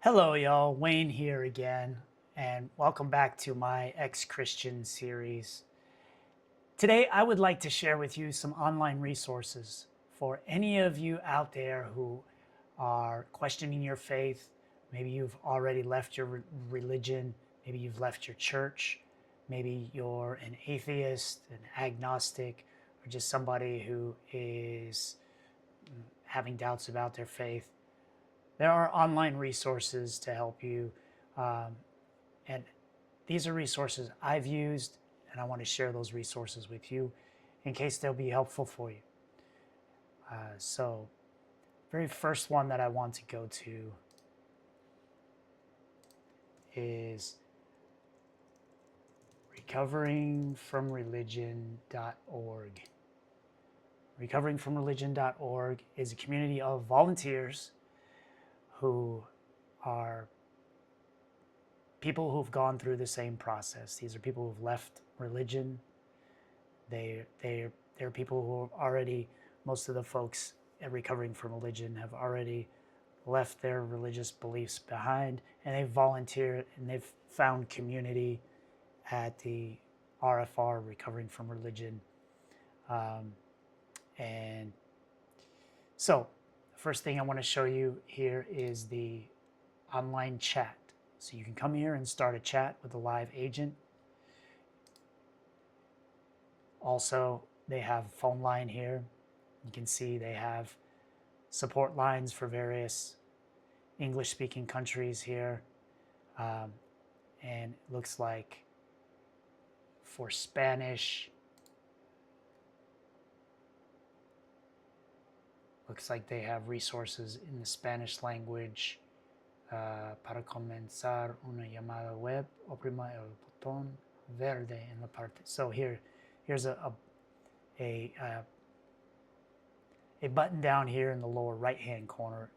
Hello, y'all. Wayne here again, and welcome back to my Ex-Christian series. Today, I would like to share with you some online resources for any of you out there who are questioning your faith. Maybe you've already left your religion, maybe you've left your church, maybe you're an atheist, an agnostic, or just somebody who is having doubts about their faith. There are online resources to help you, and these are resources I've used, and I want to share those resources with you in case they'll be helpful for you. So, very first one that I want to go to is recoveringfromreligion.org. Recoveringfromreligion.org is a community of volunteers who are people who've gone through the same process. These are people who've left religion. They're people who have already, most of the folks at Recovering from Religion have already left their religious beliefs behind, and they've volunteered and they've found community at the RFR, Recovering from Religion. And so, first thing I want to show you here is the online chat. So you can come here and start a chat with a live agent. Also, they have a phone line here. You can see they have support lines for various English-speaking countries here. And it looks like for Spanish, looks like they have resources in the Spanish language. Para comenzar una llamada web, oprima el botón verde en la parte. So here's a button down here in the lower right-hand corner,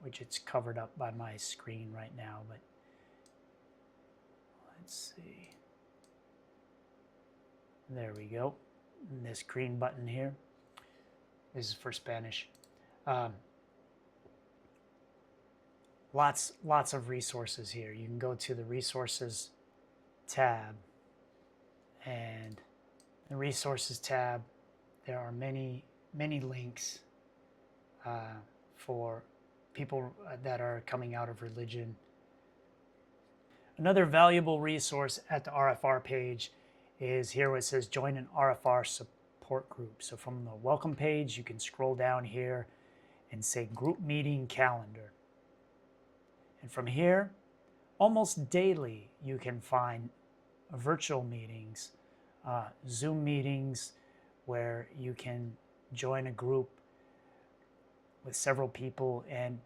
which it's covered up by my screen right now. But let's see. There we go. And this green button here. This is for Spanish. Lots of resources here. You can go to the resources tab, and the resources tab, there are many links for people that are coming out of religion. Another valuable resource at the RFR page is here where it says join an RFR support group. So from the welcome page, you can scroll down here and say group meeting calendar. And from here, almost daily, you can find virtual meetings, Zoom meetings, where you can join a group with several people. And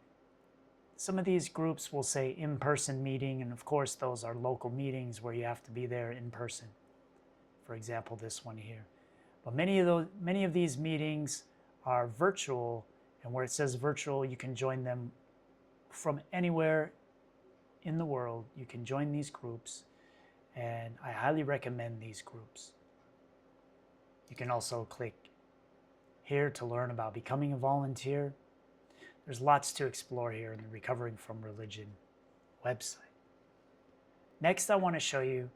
some of these groups will say in-person meeting, and of course, those are local meetings where you have to be there in person. For example, this one here. But many of these meetings are virtual, and where it says virtual, you can join them from anywhere in the world. You can join these groups, and I highly recommend these groups. You can also click here to learn about becoming a volunteer. There's lots to explore here in the Recovering from Religion website. Next, I want to show you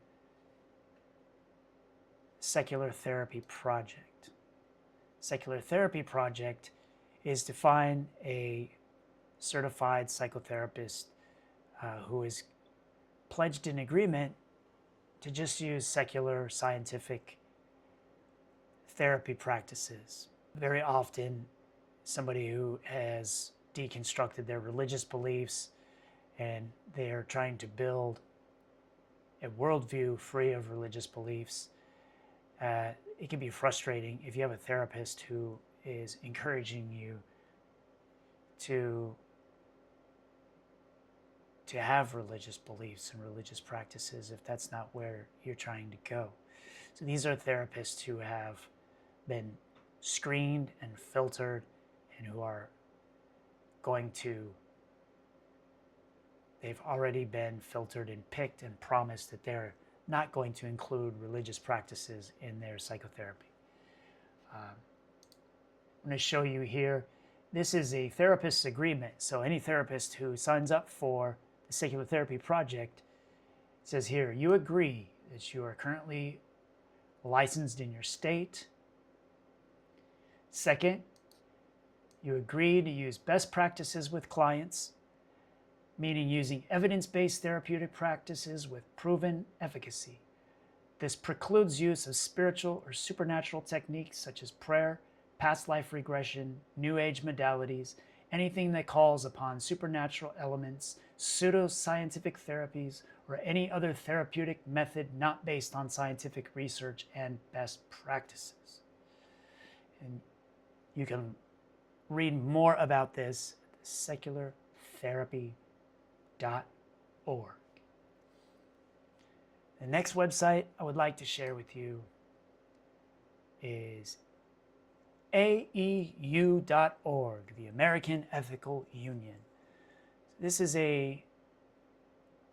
Secular Therapy Project. Secular Therapy Project is to find a certified psychotherapist who is pledged in agreement to just use secular scientific therapy practices. Very often, somebody who has deconstructed their religious beliefs and they are trying to build a worldview free of religious beliefs, it can be frustrating if you have a therapist who is encouraging you to have religious beliefs and religious practices if that's not where you're trying to go. So these are therapists who have been screened and filtered and who are they've already been filtered and picked and promised that they're not going to include religious practices in their psychotherapy. I'm going to show you here. this is a therapist's agreement. So any therapist who signs up for the Secular Therapy Project, it says here, you agree that you are currently licensed in your state. Second, you agree to use best practices with clients, meaning using evidence-based therapeutic practices with proven efficacy. This precludes use of spiritual or supernatural techniques such as prayer, past life regression, New Age modalities, anything that calls upon supernatural elements, pseudoscientific therapies, or any other therapeutic method not based on scientific research and best practices. And you can read more about this at seculartherapy.org. The next website I would like to share with you is AEU.org, the American Ethical Union. This is a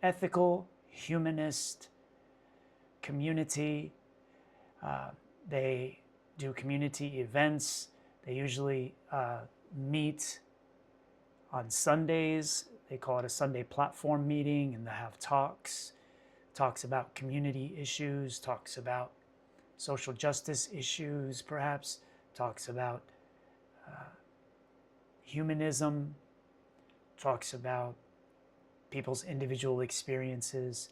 ethical humanist community. They do community events. They usually meet on Sundays. They call it a Sunday platform meeting, and they have talks about community issues, talks about social justice issues, perhaps, talks about humanism, talks about people's individual experiences,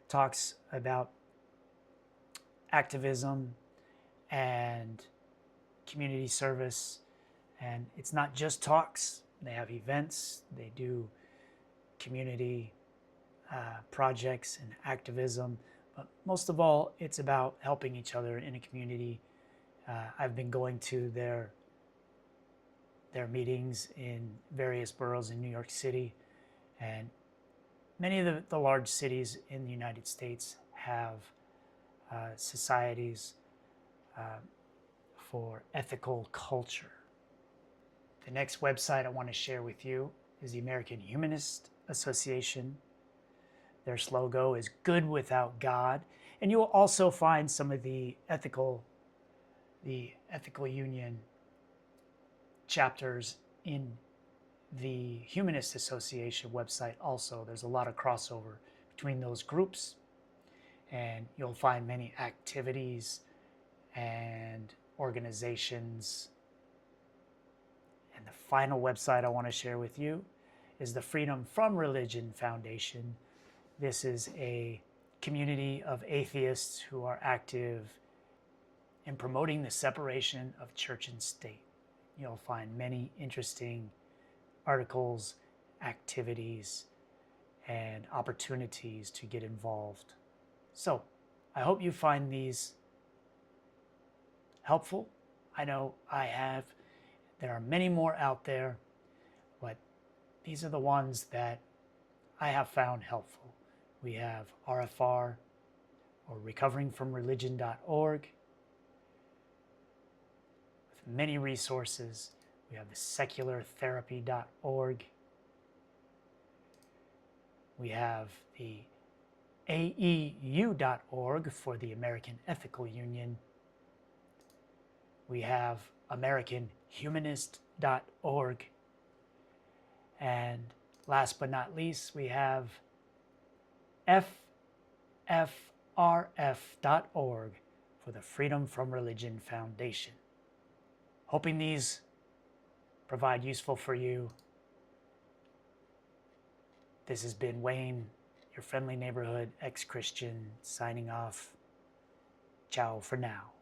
talks about activism and community service. And it's not just talks. They have events. They do community projects and activism, but most of all, it's about helping each other in a community. I've been going to their meetings in various boroughs in New York City, and many of the large cities in the United States have societies for ethical culture. The next website I want to share with you is the American Humanist Association. Their slogan is "Good Without God," and you will also find some of the ethical Union chapters in the Humanist Association website also. There's a lot of crossover between those groups, and you'll find many activities and organizations. And the final website I want to share with you is the Freedom from Religion Foundation. This is a community of atheists who are active in promoting the separation of church and state. You'll find many interesting articles, activities, and opportunities to get involved. So, I hope you find these helpful. I know I have. There are many more out there, but these are the ones that I have found helpful. We have RFR, or recoveringfromreligion.org, with many resources. We have the seculartherapy.org. We have the AEU.org for the American Ethical Union. We have AmericanHumanist.org. And last but not least, we have FFRF.org for the Freedom from Religion Foundation. Hoping these provide useful for you. This has been Wayne, your friendly neighborhood ex-Christian, signing off. Ciao for now.